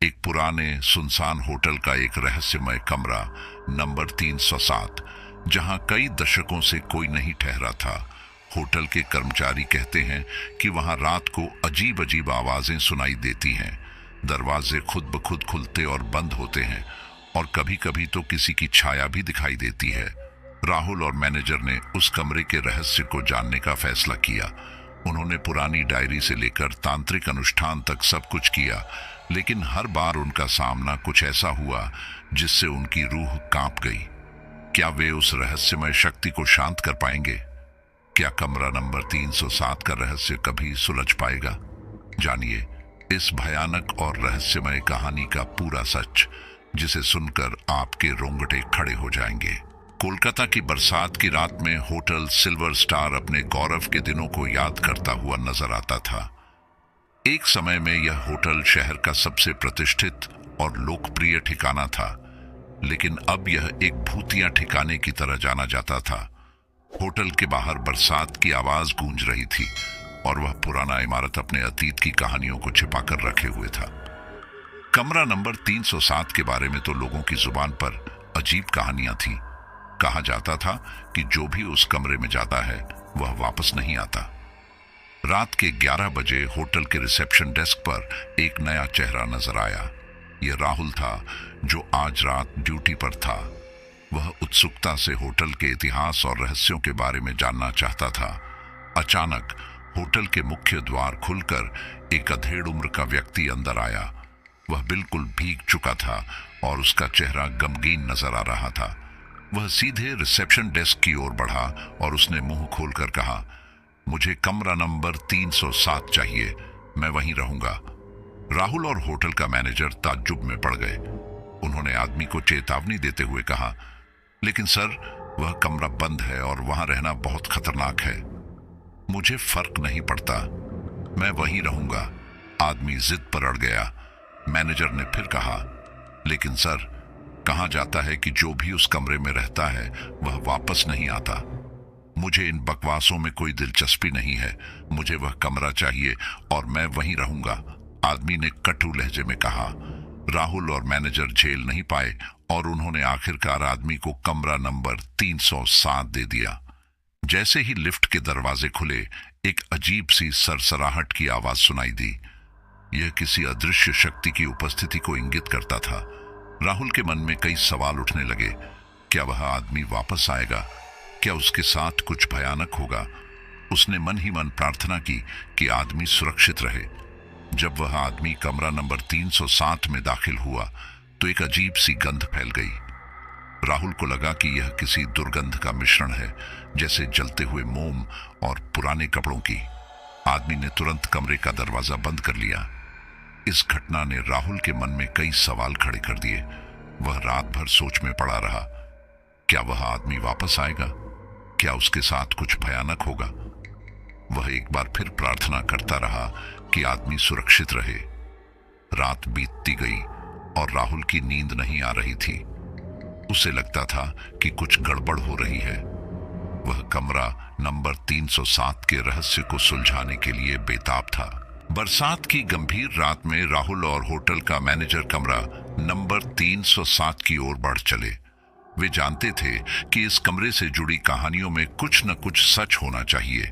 एक पुराने सुनसान होटल का एक रहस्यमय कमरा नंबर 307, जहां कई दशकों से कोई नहीं ठहरा था। होटल के कर्मचारी कहते हैं कि वहां रात को अजीब अजीब आवाजें सुनाई देती हैं। दरवाजे खुद ब खुद खुलते और बंद होते हैं और कभी कभी तो किसी की छाया भी दिखाई देती है। राहुल और मैनेजर ने उस कमरे के रहस्य को जानने का फैसला किया। उन्होंने पुरानी डायरी से लेकर तांत्रिक अनुष्ठान तक सब कुछ किया, लेकिन हर बार उनका सामना कुछ ऐसा हुआ जिससे उनकी रूह कांप गई। क्या वे उस रहस्यमय शक्ति को शांत कर पाएंगे? क्या कमरा नंबर 307 का रहस्य कभी सुलझ पाएगा? जानिए इस भयानक और रहस्यमय कहानी का पूरा सच, जिसे सुनकर आपके रोंगटे खड़े हो जाएंगे। कोलकाता की बरसात की रात में होटल सिल्वर स्टार अपने गौरव के दिनों को याद करता हुआ नजर आता था। एक समय में यह होटल शहर का सबसे प्रतिष्ठित और लोकप्रिय ठिकाना था, लेकिन अब यह एक भूतिया ठिकाने की तरह जाना जाता था। होटल के बाहर बरसात की आवाज गूंज रही थी और वह पुराना इमारत अपने अतीत की कहानियों को छिपाकर रखे हुए था। कमरा नंबर 307 के बारे में तो लोगों की जुबान पर अजीब कहानियां थीं। कहा जाता था कि जो भी उस कमरे में जाता है वह वापस नहीं आता। रात के 11 बजे होटल के रिसेप्शन डेस्क पर एक नया चेहरा नजर आया। यह राहुल था, जो आज रात ड्यूटी पर था। वह उत्सुकता से होटल के इतिहास और रहस्यों के बारे में जानना चाहता था। अचानक होटल के मुख्य द्वार खुलकर एक अधेड़ उम्र का व्यक्ति अंदर आया। वह बिल्कुल भीग चुका था और उसका चेहरा गमगीन नजर आ रहा था। वह सीधे रिसेप्शन डेस्क की ओर बढ़ा और उसने मुंह खोलकर कहा, मुझे कमरा नंबर 307 चाहिए, मैं वहीं रहूंगा। राहुल और होटल का मैनेजर ताज्जुब में पड़ गए। उन्होंने आदमी को चेतावनी देते हुए कहा, लेकिन सर, वह कमरा बंद है और वहां रहना बहुत खतरनाक है। मुझे फर्क नहीं पड़ता, मैं वहीं रहूंगा। आदमी जिद पर अड़ गया। मैनेजर ने फिर कहा, लेकिन सर, कहा जाता है कि जो भी उस कमरे में रहता है वह वापस नहीं आता। मुझे इन बकवासों में कोई दिलचस्पी नहीं है। मुझे वह कमरा चाहिए और मैं वहीं रहूंगा, आदमी ने कटु लहजे में कहा। राहुल और मैनेजर झेल नहीं पाए और उन्होंने आखिरकार आदमी को कमरा नंबर 307 दे दिया। जैसे ही लिफ्ट के दरवाजे खुले, एक अजीब सी सरसराहट की आवाज सुनाई दी। यह किसी अदृश्य शक्ति की उपस्थिति को इंगित करता था। राहुल के मन में कई सवाल उठने लगे। क्या वह आदमी वापस आएगा? क्या उसके साथ कुछ भयानक होगा? उसने मन ही मन प्रार्थना की कि आदमी सुरक्षित रहे। जब वह आदमी कमरा नंबर 307 में दाखिल हुआ तो एक अजीब सी गंध फैल गई। राहुल को लगा कि यह किसी दुर्गंध का मिश्रण है, जैसे जलते हुए मोम और पुराने कपड़ों की। आदमी ने तुरंत कमरे का दरवाजा बंद कर लिया। इस घटना ने राहुल के मन में कई सवाल खड़े कर दिए। वह रात भर सोच में पड़ा रहा। क्या वह आदमी वापस आएगा? क्या उसके साथ कुछ भयानक होगा? वह एक बार फिर प्रार्थना करता रहा कि आदमी सुरक्षित रहे। रात बीतती गई और राहुल की नींद नहीं आ रही थी। उसे लगता था कि कुछ गड़बड़ हो रही है। वह कमरा नंबर 307 के रहस्य को सुलझाने के लिए बेताब था। बरसात की गंभीर रात में राहुल और होटल का मैनेजर कमरा नंबर 307 की ओर बढ़ चले। वे जानते थे कि इस कमरे से जुड़ी कहानियों में कुछ न कुछ सच होना चाहिए।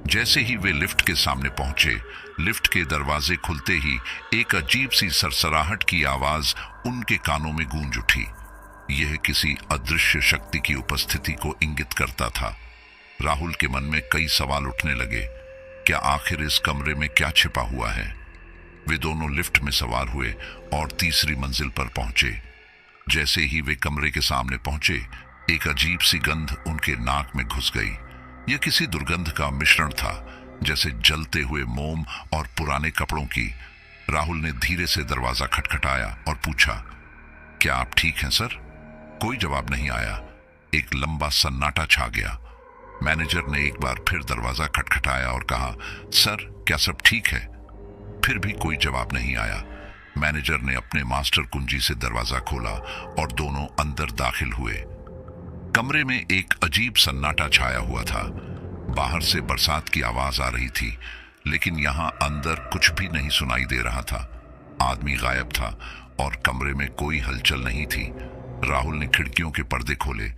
जैसे ही वे लिफ्ट के सामने पहुंचे, लिफ्ट के दरवाजे खुलते ही एक अजीब सी सरसराहट की आवाज उनके कानों में गूंज उठी। यह किसी अदृश्य शक्ति की उपस्थिति को इंगित करता था। राहुल के मन में कई सवाल उठने लगे। क्या आखिर इस कमरे में क्या छिपा हुआ है? वे दोनों लिफ्ट में सवार हुए और तीसरी मंजिल पर पहुंचे। जैसे ही वे कमरे के सामने पहुंचे, एक अजीब सी गंध उनके नाक में घुस गई। यह किसी दुर्गंध का मिश्रण था, जैसे जलते हुए मोम और पुराने कपड़ों की। राहुल ने धीरे से दरवाजा खटखटाया और पूछा, क्या आप ठीक हैं सर? कोई जवाब नहीं आया। एक लंबा सन्नाटा छा गया। मैनेजर ने एक बार फिर दरवाजा खटखटाया और कहा, सर, क्या सब ठीक है? फिर भी कोई जवाब नहीं आया। मैनेजर ने अपने मास्टर कुंजी से दरवाजा खोला और दोनों अंदर दाखिल हुए। कमरे में एक अजीब सन्नाटा छाया हुआ था। बाहर से बरसात की आवाज आ रही थी, लेकिन यहां अंदर कुछ भी नहीं सुनाई दे रहा था। आदमी गायब था और कमरे में कोई हलचल नहीं थी। राहुल ने खिड़कियों के पर्दे खोले,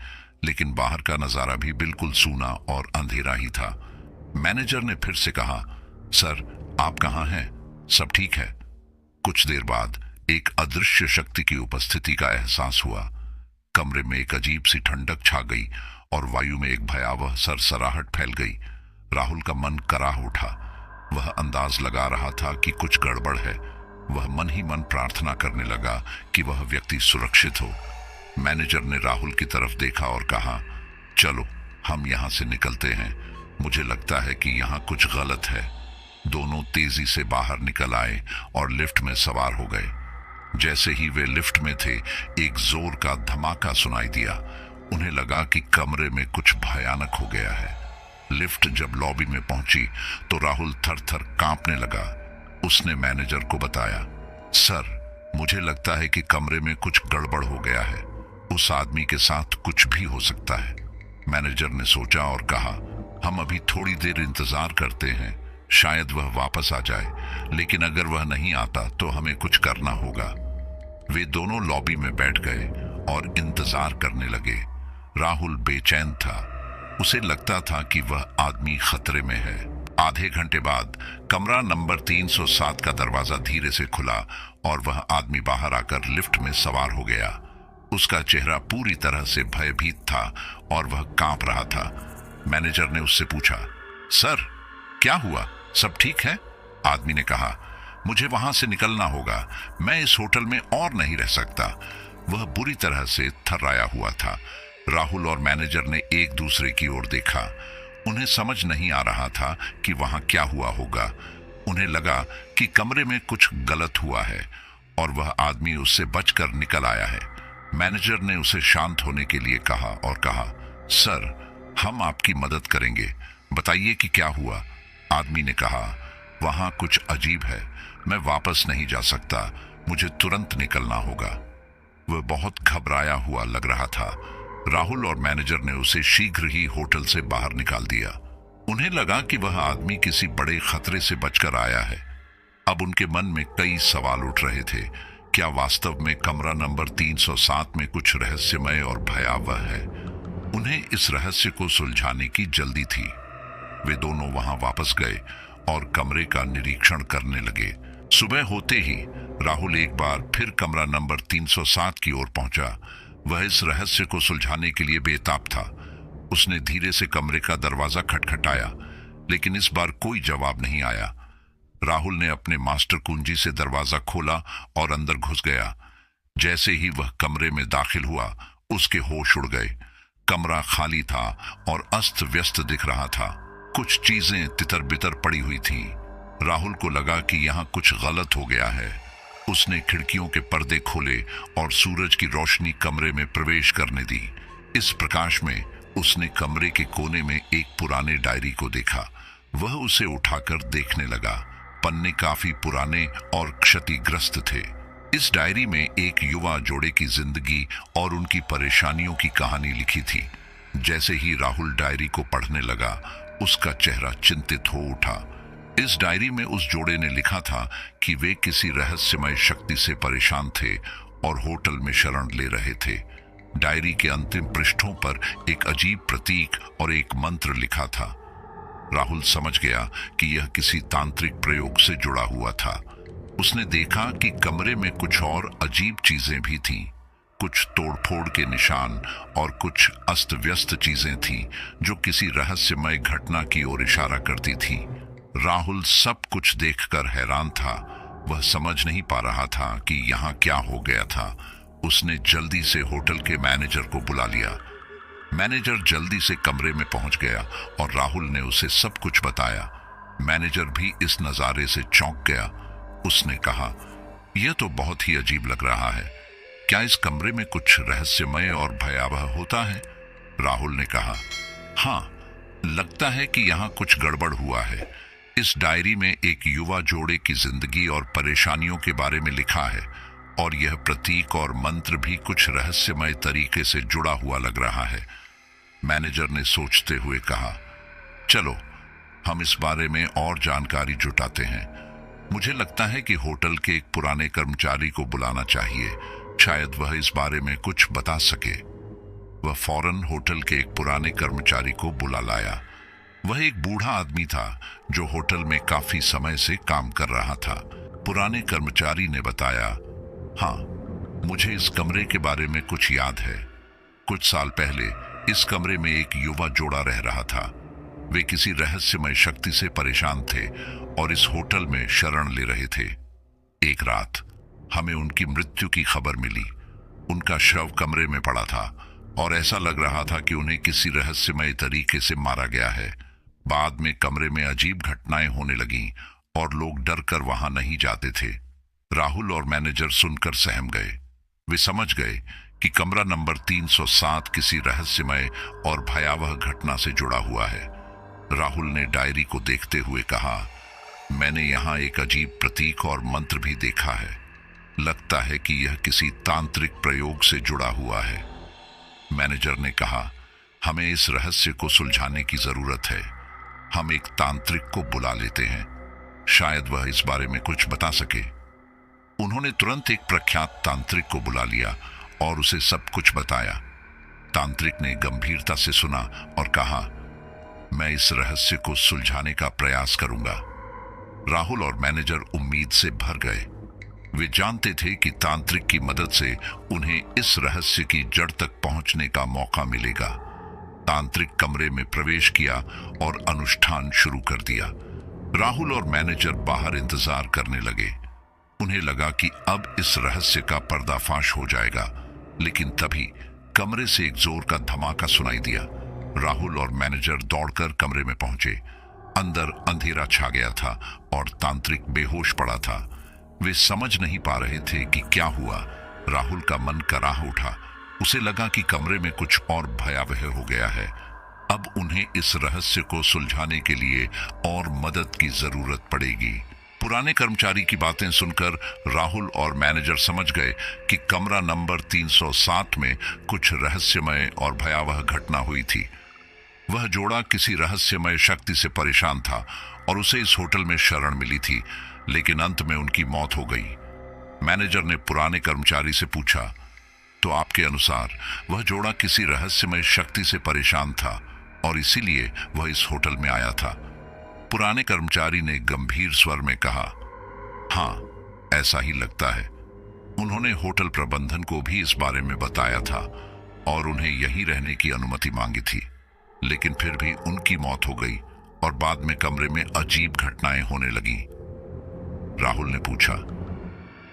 लेकिन बाहर का नजारा भी बिल्कुल सूना और अंधेरा ही था। मैनेजर ने फिर से कहा, सर आप कहाँ हैं? सब ठीक है? कुछ देर बाद एक अदृश्य शक्ति की उपस्थिति का एहसास हुआ। कमरे में एक अजीब सी ठंडक छा गई और वायु में एक भयावह सरसराहट फैल गई। राहुल का मन कराह उठा। वह अंदाज लगा रहा था कि कुछ गड़बड़ है। वह मन ही मन प्रार्थना करने लगा कि वह व्यक्ति सुरक्षित हो। मैनेजर ने राहुल की तरफ देखा और कहा, चलो हम यहाँ से निकलते हैं। मुझे लगता है कि यहाँ कुछ गलत है। दोनों तेजी से बाहर निकल आए और लिफ्ट में सवार हो गए। जैसे ही वे लिफ्ट में थे, एक जोर का धमाका सुनाई दिया। उन्हें लगा कि कमरे में कुछ भयानक हो गया है। लिफ्ट जब लॉबी में पहुंची तो राहुल थर-थर कांपने लगा। उसने मैनेजर को बताया, सर मुझे लगता है कि कमरे में कुछ गड़बड़ हो गया है। उस आदमी के साथ कुछ भी हो सकता है। मैनेजर ने सोचा और कहा, हम अभी थोड़ी देर इंतजार करते हैं, शायद वह वापस आ जाए, लेकिन अगर वह नहीं आता तो हमें कुछ करना होगा। वे दोनों लॉबी में बैठ गए और इंतजार करने लगे। राहुल बेचैन था। उसे लगता था कि वह आदमी खतरे में है। आधे घंटे बाद कमरा नंबर 307 का दरवाजा धीरे से खुला और वह आदमी बाहर आकर लिफ्ट में सवार हो गया। उसका चेहरा पूरी तरह से भयभीत था और वह कांप रहा था। मैनेजर ने उससे पूछा, सर क्या हुआ, सब ठीक है? आदमी ने कहा, मुझे वहां से निकलना होगा, मैं इस होटल में और नहीं रह सकता। वह बुरी तरह से थर्राया हुआ था। राहुल और मैनेजर ने एक दूसरे की ओर देखा। उन्हें समझ नहीं आ रहा था कि वहां क्या हुआ होगा। उन्हें लगा कि कमरे में कुछ गलत हुआ है और वह आदमी उससे बचकर निकल आया है। मैनेजर ने उसे शांत होने के लिए कहा और कहा, सर हम आपकी मदद करेंगे, बताइए कि क्या हुआ। आदमी ने कहा, वहां कुछ अजीब है, मैं वापस नहीं जा सकता, मुझे तुरंत निकलना होगा। वह बहुत घबराया हुआ लग रहा था। राहुल और मैनेजर ने उसे शीघ्र ही होटल से बाहर निकाल दिया। उन्हें लगा कि वह आदमी किसी बड़े खतरे से बचकर आया है। अब उनके मन में कई सवाल उठ रहे थे। क्या वास्तव में कमरा नंबर 307 में कुछ रहस्यमय और भयावह है? उन्हें इस रहस्य को सुलझाने की जल्दी थी। वे दोनों वहां वापस गए और कमरे का निरीक्षण करने लगे। सुबह होते ही राहुल एक बार फिर कमरा नंबर 307 की ओर पहुंचा। वह इस रहस्य को सुलझाने के लिए बेताब था। उसने धीरे से कमरे का दरवाजा खटखटाया, लेकिन इस बार कोई जवाब नहीं आया। राहुल ने अपने मास्टर कुंजी से दरवाजा खोला और अंदर घुस गया। जैसे ही वह कमरे में दाखिल हुआ, उसके होश उड़ गए। कमरा खाली था और अस्त व्यस्त दिख रहा था। कुछ चीजें तितर बितर पड़ी हुई थीं। राहुल को लगा कि यहाँ कुछ गलत हो गया है। उसने खिड़कियों के पर्दे खोले और सूरज की रोशनी कमरे में प्रवेश करने दी। इस प्रकाश में उसने कमरे के कोने में एक पुराने डायरी को देखा। वह उसे उठाकर देखने लगा। पन्ने काफी पुराने और क्षतिग्रस्त थे। इस डायरी में एक युवा जोड़े की जिंदगी और उनकी परेशानियों की कहानी लिखी थी। जैसे ही राहुल डायरी को पढ़ने लगा, उसका चेहरा चिंतित हो उठा। इस डायरी में उस जोड़े ने लिखा था कि वे किसी रहस्यमय शक्ति से परेशान थे और होटल में शरण ले रहे थे। डायरी के अंतिम पृष्ठों पर एक अजीब प्रतीक और एक मंत्र लिखा था। राहुल समझ गया कि यह किसी तांत्रिक प्रयोग से जुड़ा हुआ था। उसने देखा कि कमरे में कुछ और अजीब चीजें भी थीं। कुछ तोड़फोड़ के निशान और कुछ अस्त व्यस्त चीजें थीं जो किसी रहस्यमय घटना की ओर इशारा करती थीं। राहुल सब कुछ देखकर हैरान था। वह समझ नहीं पा रहा था कि यहाँ क्या हो गया था। उसने जल्दी से होटल के मैनेजर को बुला लिया। मैनेजर जल्दी से कमरे में पहुंच गया और राहुल ने उसे सब कुछ बताया। मैनेजर भी इस नजारे से चौंक गया। उसने कहा, यह तो बहुत ही अजीब लग रहा है। क्या इस कमरे में कुछ रहस्यमय और भयावह होता है? राहुल ने कहा, हाँ, लगता है कि यहाँ कुछ गड़बड़ हुआ है। इस डायरी में एक युवा जोड़े की जिंदगी और परेशानियों के बारे में लिखा है और यह प्रतीक और मंत्र भी कुछ रहस्यमय तरीके से जुड़ा हुआ लग रहा है। मैनेजर ने सोचते हुए कहा, चलो हम इस बारे में और जानकारी जुटाते हैं। मुझे लगता है कि होटल के एक पुराने कर्मचारी को बुलाना चाहिए, शायद वह इस बारे में कुछ बता सके। वह फौरन होटल के एक पुराने कर्मचारी को बुला लाया। वह एक बूढ़ा आदमी था जो होटल में काफी समय से काम कर रहा था। पुराने कर्मचारी ने बताया, हाँ, मुझे इस कमरे के बारे में कुछ याद है। कुछ साल पहले इस कमरे में एक युवा जोड़ा रह रहा था। वे किसी रहस्यमय शक्ति से परेशान थे और इस होटल में शरण ले रहे थे। एक रात हमें उनकी मृत्यु की खबर मिली। उनका शव कमरे में पड़ा था और ऐसा लग रहा था कि उन्हें किसी रहस्यमय तरीके से मारा गया है। बाद में कमरे में अजीब घटनाएं होने लगीं और लोग डर कर वहां नहीं जाते थे। राहुल और मैनेजर सुनकर सहम गए। वे समझ गए कि कमरा नंबर 307 किसी रहस्यमय और भयावह घटना से जुड़ा हुआ है। राहुल ने डायरी को देखते हुए कहा, मैंने यहाँ एक अजीब प्रतीक और मंत्र भी देखा है। लगता है कि यह किसी तांत्रिक प्रयोग से जुड़ा हुआ है। मैनेजर ने कहा, हमें इस रहस्य को सुलझाने की जरूरत है। हम एक तांत्रिक को बुला लेते हैं, शायद वह इस बारे में कुछ बता सके। उन्होंने तुरंत एक प्रख्यात तांत्रिक को बुला लिया और उसे सब कुछ बताया। तांत्रिक ने गंभीरता से सुना और कहा, मैं इस रहस्य को सुलझाने का प्रयास करूंगा। राहुल और मैनेजर उम्मीद से भर गए। वे जानते थे कि तांत्रिक की मदद से उन्हें इस रहस्य की जड़ तक पहुंचने का मौका मिलेगा। तांत्रिक कमरे में प्रवेश किया और अनुष्ठान शुरू कर दिया। राहुल और मैनेजर बाहर इंतजार करने लगे। उन्हें लगा कि अब इस रहस्य का पर्दाफाश हो जाएगा, लेकिन तभी कमरे से एक जोर का धमाका सुनाई दिया। राहुल और मैनेजर दौड़कर कमरे में पहुंचे। अंदर अंधेरा छा गया था और तांत्रिक बेहोश पड़ा था। वे समझ नहीं पा रहे थे कि क्या हुआ। राहुल का मन कराह उठा। उसे लगा कि कमरे में कुछ और भयावह हो गया है। अब उन्हें इस रहस्य को सुलझाने के लिए और मदद की जरूरत पड़ेगी। पुराने कर्मचारी की बातें सुनकर राहुल और मैनेजर समझ गए कि कमरा नंबर 307 में कुछ रहस्यमय और भयावह घटना हुई थी। वह जोड़ा किसी रहस्यमय शक्ति से परेशान था और उसे इस होटल में शरण मिली थी, लेकिन अंत में उनकी मौत हो गई। मैनेजर ने पुराने कर्मचारी से पूछा, तो आपके अनुसार वह जोड़ा किसी रहस्यमय शक्ति से परेशान था और इसीलिए वह इस होटल में आया था? पुराने कर्मचारी ने गंभीर स्वर में कहा, हाँ, ऐसा ही लगता है। उन्होंने होटल प्रबंधन को भी इस बारे में बताया था और उन्हें यहीं रहने की अनुमति मांगी थी, लेकिन फिर भी उनकी मौत हो गई और बाद में कमरे में अजीब घटनाएं होने लगी। राहुल ने पूछा,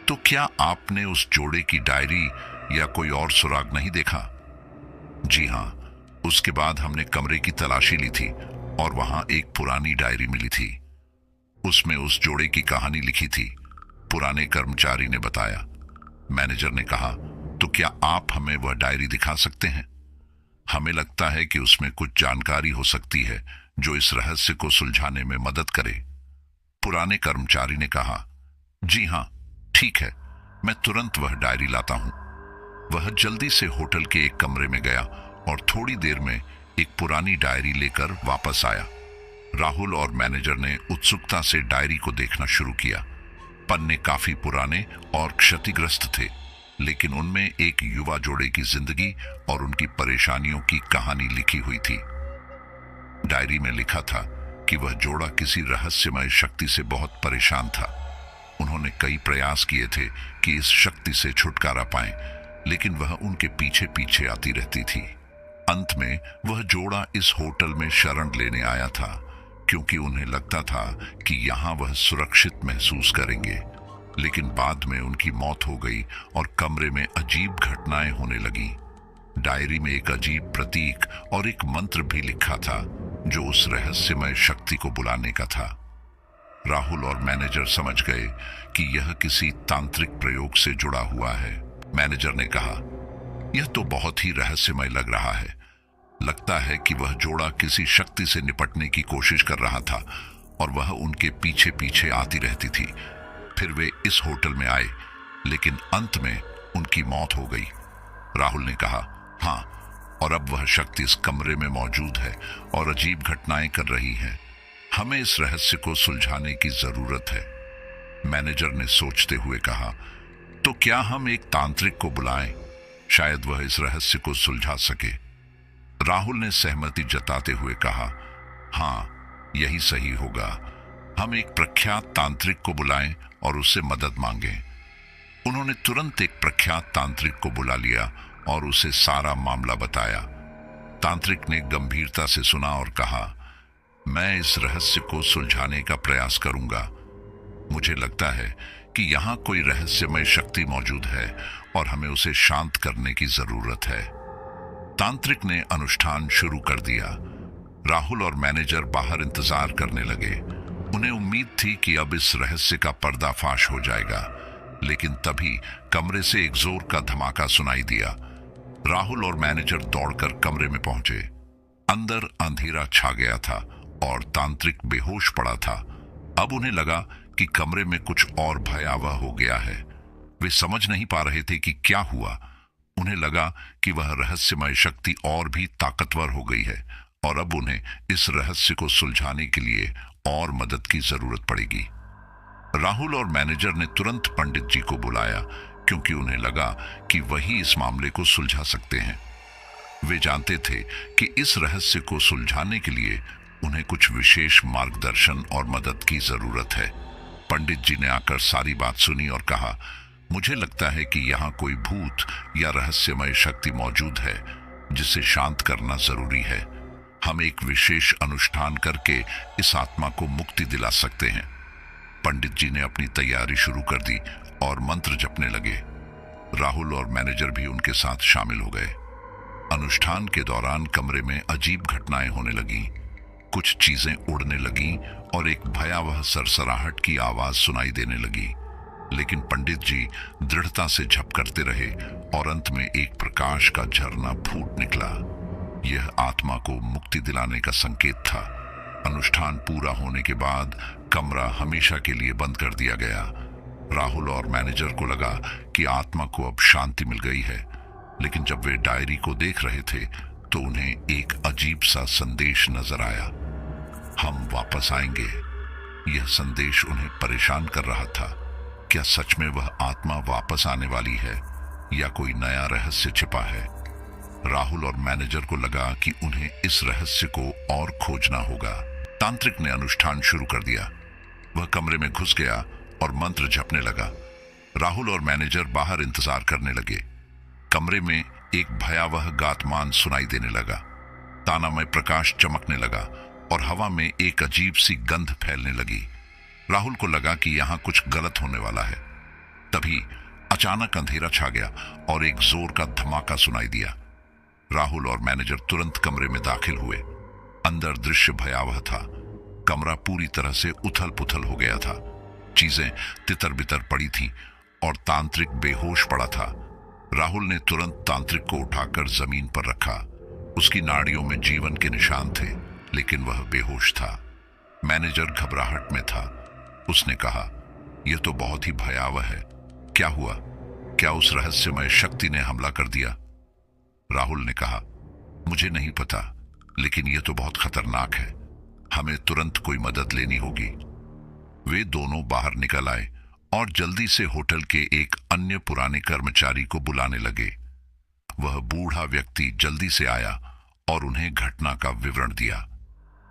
तो क्या आपने उस जोड़े की डायरी या कोई और सुराग नहीं देखा? जी हाँ, उसके बाद हमने कमरे की तलाशी ली थी और वहां एक पुरानी डायरी मिली थी। उसमें उस जोड़े की कहानी लिखी थी, पुराने कर्मचारी ने बताया। मैनेजर ने कहा, तो क्या आप हमें वह डायरी दिखा सकते हैं? हमें लगता है कि उसमें कुछ जानकारी हो सकती है जो इस रहस्य को सुलझाने में मदद करे। पुराने कर्मचारी ने कहा, जी हाँ, ठीक है, मैं तुरंत वह डायरी लाता हूं। वह जल्दी से होटल के एक कमरे में गया और थोड़ी देर में एक पुरानी डायरी लेकर वापस आया। राहुल और मैनेजर ने उत्सुकता से डायरी को देखना शुरू किया। पन्ने काफी पुराने और क्षतिग्रस्त थे, लेकिन उनमें एक युवा जोड़े की जिंदगी और उनकी परेशानियों की कहानी लिखी हुई थी। डायरी में लिखा था कि वह जोड़ा किसी रहस्यमय शक्ति से बहुत परेशान था। उन्होंने कई प्रयास किए थे कि इस शक्ति से छुटकारा पाएं, लेकिन वह उनके पीछे पीछे आती रहती थी। अंत में वह जोड़ा इस होटल में शरण लेने आया था क्योंकि उन्हें लगता था कि यहाँ वह सुरक्षित महसूस करेंगे, लेकिन बाद में उनकी मौत हो गई और कमरे में अजीब घटनाएं होने लगी। डायरी में एक अजीब प्रतीक और एक मंत्र भी लिखा था जो उस रहस्यमय शक्ति को बुलाने का था। राहुल और मैनेजर समझ गए कि यह किसी तांत्रिक प्रयोग से जुड़ा हुआ है। मैनेजर ने कहा, यह तो बहुत ही रहस्यमय लग रहा है। लगता है कि वह जोड़ा किसी शक्ति से निपटने की कोशिश कर रहा था और वह उनके पीछे पीछे आती रहती थी। फिर वे इस होटल में आए, लेकिन अंत में उनकी मौत हो गई। राहुल ने कहा, हाँ, और अब वह शक्ति इस कमरे में मौजूद है और अजीब घटनाएं कर रही है। हमें इस रहस्य को सुलझाने की जरूरत है। मैनेजर ने सोचते हुए कहा, तो क्या हम एक तांत्रिक को बुलाएं? शायद वह इस रहस्य को सुलझा सके। राहुल ने सहमति जताते हुए कहा, हाँ, यही सही होगा। हम एक प्रख्यात तांत्रिक को बुलाएं और उससे मदद मांगें। उन्होंने तुरंत एक प्रख्यात तांत्रिक को बुला लिया और उसे सारा मामला बताया। तांत्रिक ने गंभीरता से सुना और कहा, मैं इस रहस्य को सुलझाने का प्रयास करूंगा। मुझे लगता है कि यहाँ कोई रहस्यमय शक्ति मौजूद है और हमें उसे शांत करने की जरूरत है। तांत्रिक ने अनुष्ठान शुरू कर दिया। राहुल और मैनेजर बाहर इंतजार करने लगे। उन्हें उम्मीद थी कि अब इस रहस्य का पर्दाफाश हो जाएगा, लेकिन तभी कमरे से एक जोर का धमाका सुनाई दिया। राहुल और मैनेजर दौड़कर कमरे में पहुंचे। अंदर अंधेरा छा गया था और तांत्रिक बेहोश पड़ा था। अब उन्हें लगा कि कमरे में कुछ और भयावह हो गया है। वे समझ नहीं पा रहे थे कि क्या हुआ। उन्हें लगा कि वह रहस्यमय शक्ति और भी ताकतवर हो गई है और अब उन्हें इस रहस्य को सुलझाने के लिए और मदद की जरूरत पड़ेगी। राहुल और मैनेजर ने तुरंत पंडित जी को बुलाया, क्योंकि उन्हें लगा कि वही इस मामले को सुलझा सकते हैं। वे जानते थे कि इस रहस्य को सुलझाने के लिए उन्हें कुछ विशेष मार्गदर्शन और मदद की जरूरत है। पंडित जी ने आकर सारी बात सुनी और कहा, मुझे लगता है कि यहाँ कोई भूत या रहस्यमय शक्ति मौजूद है जिसे शांत करना जरूरी है। हम एक विशेष अनुष्ठान करके इस आत्मा को मुक्ति दिला सकते हैं। पंडित जी ने अपनी तैयारी शुरू कर दी और मंत्र जपने लगे। राहुल और मैनेजर भी उनके साथ शामिल हो गए। अनुष्ठान के दौरान कमरे में अजीब घटनाएं होने लगीं। कुछ चीजें उड़ने लगीं और एक भयावह सरसराहट की आवाज सुनाई देने लगी। लेकिन पंडित जी दृढ़ता से जप करते रहे और अंत में एक प्रकाश का झरना फूट निकला। यह आत्मा को मुक्ति दिलाने का संकेत था। अनुष्ठान पूरा होने के बाद कमरा हमेशा के लिए बंद कर दिया गया। राहुल और मैनेजर को लगा कि आत्मा को अब शांति मिल गई है, लेकिन जब वे डायरी को देख रहे थे तो उन्हें एक अजीब सा संदेश नजर आया। हम वापस आएंगे। यह संदेश उन्हें परेशान कर रहा था। क्या सच में वह आत्मा वापस आने वाली है या कोई नया रहस्य छिपा है? राहुल और मैनेजर को लगा कि उन्हें इस रहस्य को और खोजना होगा। तांत्रिक ने अनुष्ठान शुरू कर दिया। वह कमरे में घुस गया और मंत्र जपने लगा। राहुल और मैनेजर बाहर इंतजार करने लगे। कमरे में एक भयावह गातमान सुनाई देने लगा। तानामय प्रकाश चमकने लगा और हवा में एक अजीब सी गंध फैलने लगी। राहुल को लगा कि यहां कुछ गलत होने वाला है। तभी अचानक अंधेरा छा गया और एक जोर का धमाका सुनाई दिया। राहुल और मैनेजर तुरंत कमरे में दाखिल हुए। अंदर दृश्य भयावह था। कमरा पूरी तरह से उथल पुथल हो गया था। चीजें तितर बितर पड़ी थी और तांत्रिक बेहोश पड़ा था। राहुल ने तुरंत तांत्रिक को उठाकर जमीन पर रखा। उसकी नाड़ियों में जीवन के निशान थे, लेकिन वह बेहोश था। मैनेजर घबराहट में था। उसने कहा, यह तो बहुत ही भयावह है। क्या हुआ? क्या उस रहस्यमय शक्ति ने हमला कर दिया? राहुल ने कहा, मुझे नहीं पता, लेकिन यह तो बहुत खतरनाक है। हमें तुरंत कोई मदद लेनी होगी। वे दोनों बाहर निकल आए और जल्दी से होटल के एक अन्य पुराने कर्मचारी को बुलाने लगे। वह बूढ़ा व्यक्ति जल्दी से आया और उन्हें घटना का विवरण दिया।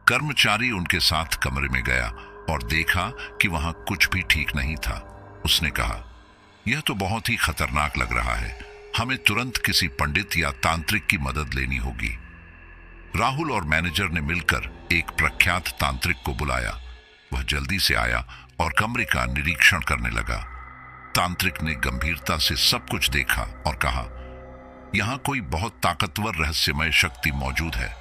कर्मचारी उनके साथ कमरे में गया और देखा कि वहां कुछ भी ठीक नहीं था। उसने कहा, यह तो बहुत ही खतरनाक लग रहा है। हमें तुरंत किसी पंडित या तांत्रिक की मदद लेनी होगी। राहुल और मैनेजर ने मिलकर एक प्रख्यात तांत्रिक को बुलाया। वह जल्दी से आया और कमरे का निरीक्षण करने लगा। तांत्रिक ने गंभीरता से सब कुछ देखा और कहा, यहां कोई बहुत ताकतवर रहस्यमय शक्ति मौजूद है।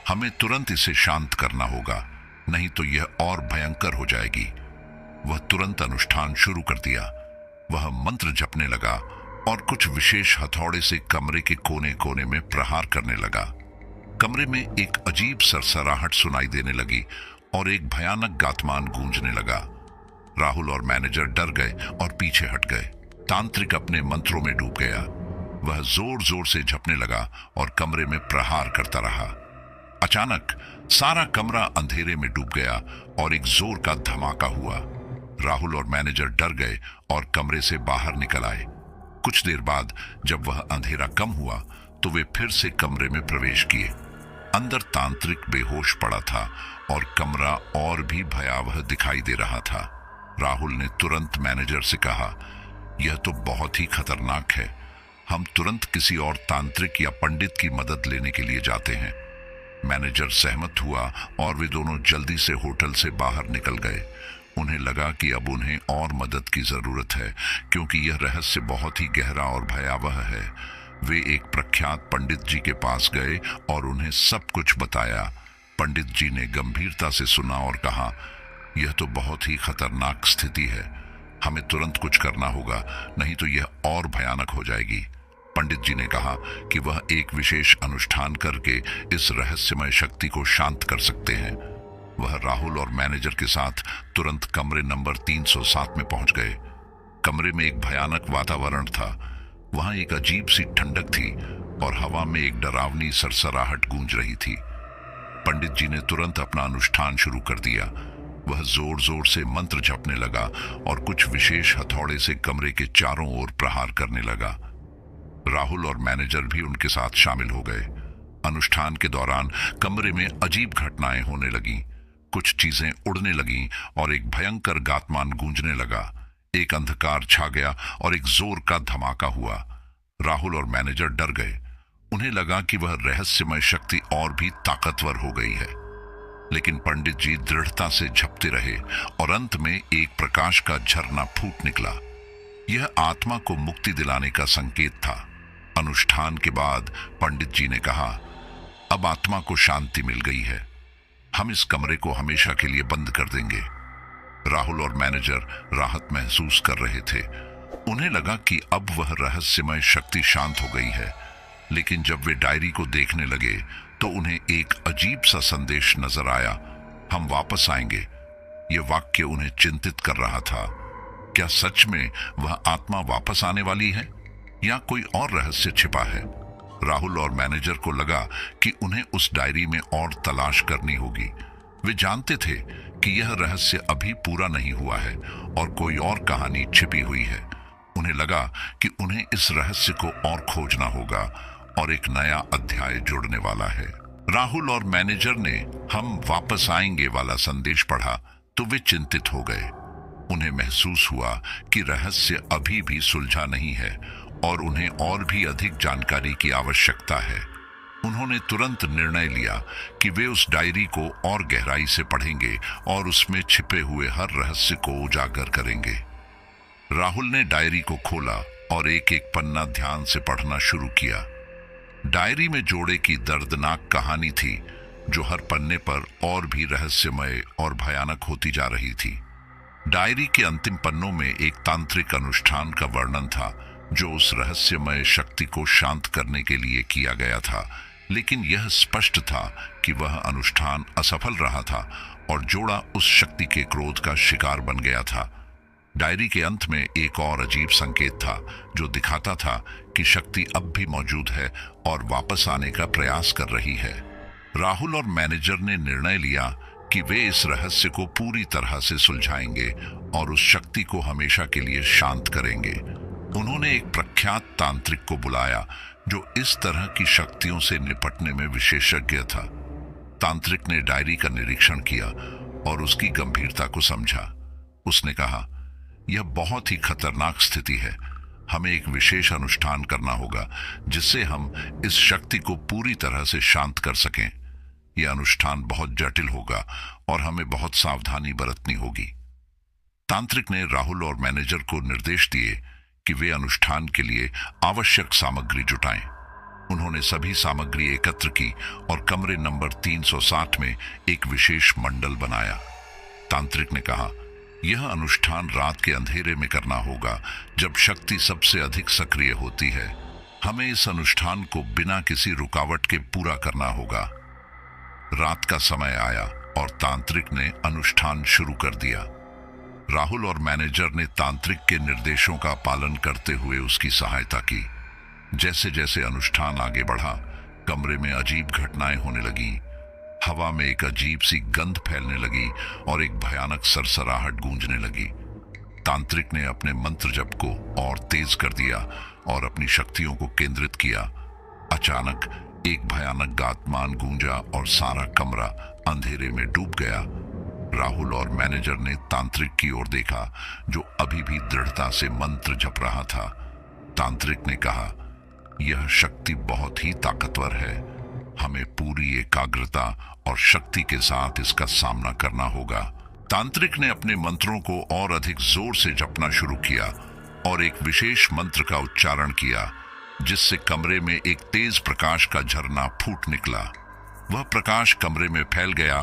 हमें तुरंत इसे शांत करना होगा, नहीं तो यह और भयंकर हो जाएगी। वह तुरंत अनुष्ठान शुरू कर दिया। वह मंत्र जपने लगा और कुछ विशेष हथौड़े से कमरे के कोने कोने में प्रहार करने लगा। कमरे में एक अजीब सरसराहट सुनाई देने लगी और एक भयानक गातमान गूंजने लगा। राहुल और मैनेजर डर गए और पीछे हट गए। तांत्रिक अपने मंत्रों में डूब गया। वह जोर जोर से झपने लगा और कमरे में प्रहार करता रहा। अचानक सारा कमरा अंधेरे में डूब गया और एक जोर का धमाका हुआ। राहुल और मैनेजर डर गए और कमरे से बाहर निकल आए। कुछ देर बाद जब वह अंधेरा कम हुआ तो वे फिर से कमरे में प्रवेश किए। अंदर तांत्रिक बेहोश पड़ा था और कमरा और भी भयावह दिखाई दे रहा था। राहुल ने तुरंत मैनेजर से कहा, यह तो बहुत ही खतरनाक है, हम तुरंत किसी और तांत्रिक या पंडित की मदद लेने के लिए जाते हैं। मैनेजर सहमत हुआ और वे दोनों जल्दी से होटल से बाहर निकल गए। उन्हें लगा कि अब उन्हें और मदद की जरूरत है, क्योंकि यह रहस्य बहुत ही गहरा और भयावह है। वे एक प्रख्यात पंडित जी के पास गए और उन्हें सब कुछ बताया। पंडित जी ने गंभीरता से सुना और कहा, यह तो बहुत ही खतरनाक स्थिति है, हमें तुरंत कुछ करना होगा, नहीं तो यह और भयानक हो जाएगी। पंडित जी ने कहा कि वह एक विशेष अनुष्ठान करके इस रहस्यमय शक्ति को शांत कर सकते हैं। वह राहुल और मैनेजर के साथ तुरंत कमरे नंबर 307 में पहुंच गए। कमरे में एक भयानक वातावरण था। वहां एक अजीब सी ठंडक थी और हवा में एक डरावनी सरसराहट गूंज रही थी। पंडित जी ने तुरंत अपना अनुष्ठान शुरू कर दिया। वह जोर जोर से मंत्र जपने लगा और कुछ विशेष हथौड़े से कमरे के चारों ओर प्रहार करने लगा। राहुल और मैनेजर भी उनके साथ शामिल हो गए। अनुष्ठान के दौरान कमरे में अजीब घटनाएं होने लगीं। कुछ चीजें उड़ने लगीं और एक भयंकर गातमान गूंजने लगा। एक अंधकार छा गया और एक जोर का धमाका हुआ। राहुल और मैनेजर डर गए। उन्हें लगा कि वह रहस्यमय शक्ति और भी ताकतवर हो गई है। लेकिन पंडित जी दृढ़ता से झपते रहे और अंत में एक प्रकाश का झरना फूट निकला। यह आत्मा को मुक्ति दिलाने का संकेत था। अनुष्ठान के बाद पंडित जी ने कहा, अब आत्मा को शांति मिल गई है, हम इस कमरे को हमेशा के लिए बंद कर देंगे। राहुल और मैनेजर राहत महसूस कर रहे थे। उन्हें लगा कि अब वह रहस्यमय शक्ति शांत हो गई है। लेकिन जब वे डायरी को देखने लगे तो उन्हें एक अजीब सा संदेश नजर आया, हम वापस आएंगे। यह वाक्य उन्हें चिंतित कर रहा था। क्या सच में वह आत्मा वापस आने वाली है या कोई और रहस्य छिपा है? राहुल और मैनेजर को लगा कि उन्हें उस डायरी में और तलाश करनी होगी। वे जानते थे कि यह रहस्य अभी पूरा नहीं हुआ है और कोई और कहानी छिपी हुई है। उन्हें लगा कि उन्हें इस रहस्य को और खोजना होगा और एक नया अध्याय जुड़ने वाला है। राहुल और मैनेजर ने हम वापस आएंगे वाला संदेश पढ़ा तो वे चिंतित हो गए। उन्हें महसूस हुआ कि रहस्य अभी भी सुलझा नहीं है और उन्हें और भी अधिक जानकारी की आवश्यकता है। उन्होंने तुरंत निर्णय लिया कि वे उस डायरी को और गहराई से पढ़ेंगे और उसमें छिपे हुए हर रहस्य को उजागर करेंगे। राहुल ने डायरी को खोला और एक एक पन्ना ध्यान से पढ़ना शुरू किया। डायरी में जोड़े की दर्दनाक कहानी थी जो हर पन्ने पर और भी रहस्यमय और भयानक होती जा रही थी। डायरी के अंतिम पन्नों में एक तांत्रिक अनुष्ठान का वर्णन था जो उस रहस्यमय शक्ति को शांत करने के लिए किया गया था, लेकिन यह स्पष्ट था कि वह अनुष्ठान असफल रहा था और जोड़ा उस शक्ति के क्रोध का शिकार बन गया था। डायरी के अंत में एक और अजीब संकेत था जो दिखाता था कि शक्ति अब भी मौजूद है और वापस आने का प्रयास कर रही है। राहुल और मैनेजर ने निर्णय लिया कि वे इस रहस्य को पूरी तरह से सुलझाएंगे और उस शक्ति को हमेशा के लिए शांत करेंगे। उन्होंने एक प्रख्यात तांत्रिक को बुलाया जो इस तरह की शक्तियों से निपटने में विशेषज्ञ था। तांत्रिक ने डायरी का निरीक्षण किया और उसकी गंभीरता को समझा। उसने कहा, यह बहुत ही खतरनाक स्थिति है, हमें एक विशेष अनुष्ठान करना होगा जिससे हम इस शक्ति को पूरी तरह से शांत कर सकें। यह अनुष्ठान बहुत जटिल होगा और हमें बहुत सावधानी बरतनी होगी। तांत्रिक ने राहुल और मैनेजर को निर्देश दिए कि वे अनुष्ठान के लिए आवश्यक सामग्री जुटाएं। उन्होंने सभी सामग्री एकत्र की और कमरे नंबर 360 में एक विशेष मंडल बनाया। तांत्रिक ने कहा, यह अनुष्ठान रात के अंधेरे में करना होगा जब शक्ति सबसे अधिक सक्रिय होती है। हमें इस अनुष्ठान को बिना किसी रुकावट के पूरा करना होगा। रात का समय आया और तांत्रिक ने अनुष्ठान शुरू कर दिया। राहुल और मैनेजर ने तांत्रिक के निर्देशों का पालन करते हुए उसकी सहायता की। जैसे जैसे अनुष्ठान आगे बढ़ा, कमरे में अजीब घटनाएं होने लगीं। हवा में एक अजीब सी गंध फैलने लगी और एक भयानक सरसराहट गूंजने लगी। तांत्रिक ने अपने मंत्र जप को और तेज कर दिया और अपनी शक्तियों को केंद्रित किया। अचानक एक भयानक गातमान गूंजा और सारा कमरा अंधेरे में डूब गया। राहुल और मैनेजर ने तांत्रिक की ओर देखा, जो अभी भी दृढ़ता से मंत्र जप रहा था। तांत्रिक ने कहा, यह शक्ति बहुत ही ताकतवर है, हमें पूरी एकाग्रता और शक्ति के साथ इसका सामना करना होगा। तांत्रिक ने अपने मंत्रों को और अधिक जोर से जपना शुरू किया और एक विशेष मंत्र का उच्चारण किया, जिससे कमरे में एक तेज प्रकाश का झरना फूट निकला। वह प्रकाश कमरे में फैल गया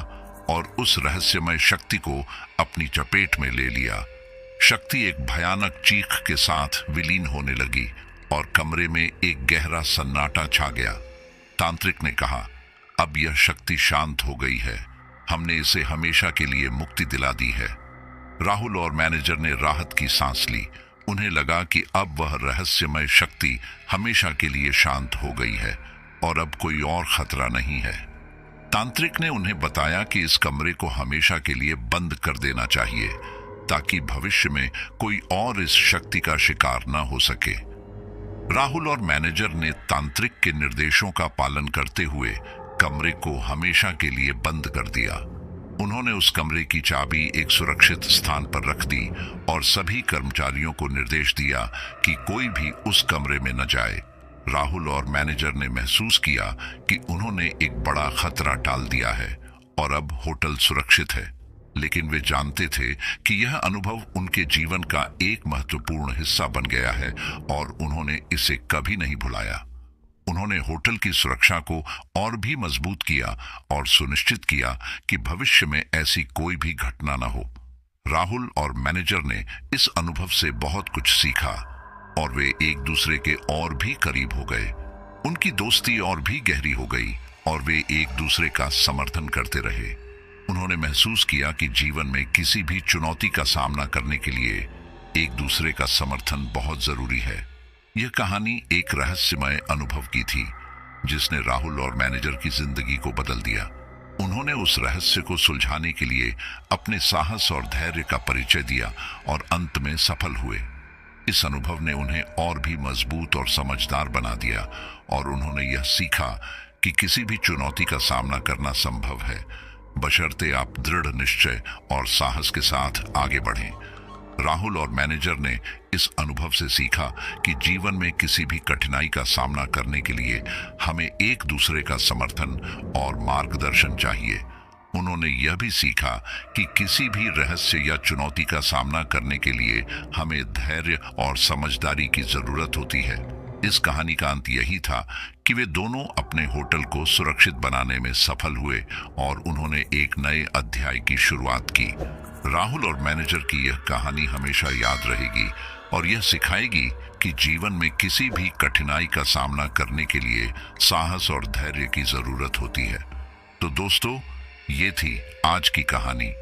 और उस रहस्यमय शक्ति को अपनी चपेट में ले लिया। शक्ति एक भयानक चीख के साथ विलीन होने लगी और कमरे में एक गहरा सन्नाटा छा गया। तांत्रिक ने कहा, अब यह शक्ति शांत हो गई है, हमने इसे हमेशा के लिए मुक्ति दिला दी है। राहुल और मैनेजर ने राहत की सांस ली। उन्हें लगा कि अब वह रहस्यमय शक्ति हमेशा के लिए शांत हो गई है और अब कोई और खतरा नहीं है। तांत्रिक ने उन्हें बताया कि इस कमरे को हमेशा के लिए बंद कर देना चाहिए, ताकि भविष्य में कोई और इस शक्ति का शिकार न हो सके। राहुल और मैनेजर ने तांत्रिक के निर्देशों का पालन करते हुए कमरे को हमेशा के लिए बंद कर दिया। उन्होंने उस कमरे की चाबी एक सुरक्षित स्थान पर रख दी और सभी कर्मचारियों को निर्देश दिया कि कोई भी उस कमरे में न जाए। राहुल और मैनेजर ने महसूस किया कि उन्होंने एक बड़ा खतरा टाल दिया है और अब होटल सुरक्षित है, लेकिन वे जानते थे कि यह अनुभव उनके जीवन का एक महत्वपूर्ण हिस्सा बन गया है और उन्होंने इसे कभी नहीं भुलाया। उन्होंने होटल की सुरक्षा को और भी मजबूत किया और सुनिश्चित किया कि भविष्य में ऐसी कोई भी घटना न हो। राहुल और मैनेजर ने इस अनुभव से बहुत कुछ सीखा और वे एक दूसरे के और भी करीब हो गए। उनकी दोस्ती और भी गहरी हो गई और वे एक दूसरे का समर्थन करते रहे। उन्होंने महसूस किया कि जीवन में किसी भी चुनौती का सामना करने के लिए एक दूसरे का समर्थन बहुत जरूरी है। यह कहानी एक रहस्यमय अनुभव की थी, जिसने राहुल और मैनेजर की जिंदगी को बदल दिया। उन्होंने उस रहस्य को सुलझाने के लिए अपने साहस और धैर्य का परिचय दिया और अंत में सफल हुए। इस अनुभव ने उन्हें और भी मजबूत और समझदार बना दिया और उन्होंने यह सीखा कि किसी भी चुनौती का सामना करना संभव है, बशर्ते आप दृढ़ निश्चय और साहस के साथ आगे बढ़ें। राहुल और मैनेजर ने इस अनुभव से सीखा कि जीवन में किसी भी कठिनाई का सामना करने के लिए हमें एक दूसरे का समर्थन और मार्गदर्शन चाहिए। उन्होंने यह भी सीखा कि किसी भी रहस्य या चुनौती का सामना करने के लिए हमें धैर्य और समझदारी की जरूरत होती है। इस कहानी का अंत यही था कि वे दोनों अपने होटल को सुरक्षित बनाने में सफल हुए और उन्होंने एक नए अध्याय की शुरुआत की। राहुल और मैनेजर की यह कहानी हमेशा याद रहेगी और यह सिखाएगी कि जीवन में किसी भी कठिनाई का सामना करने के लिए साहस और धैर्य की जरूरत होती है। तो दोस्तों, ये थी आज की कहानी।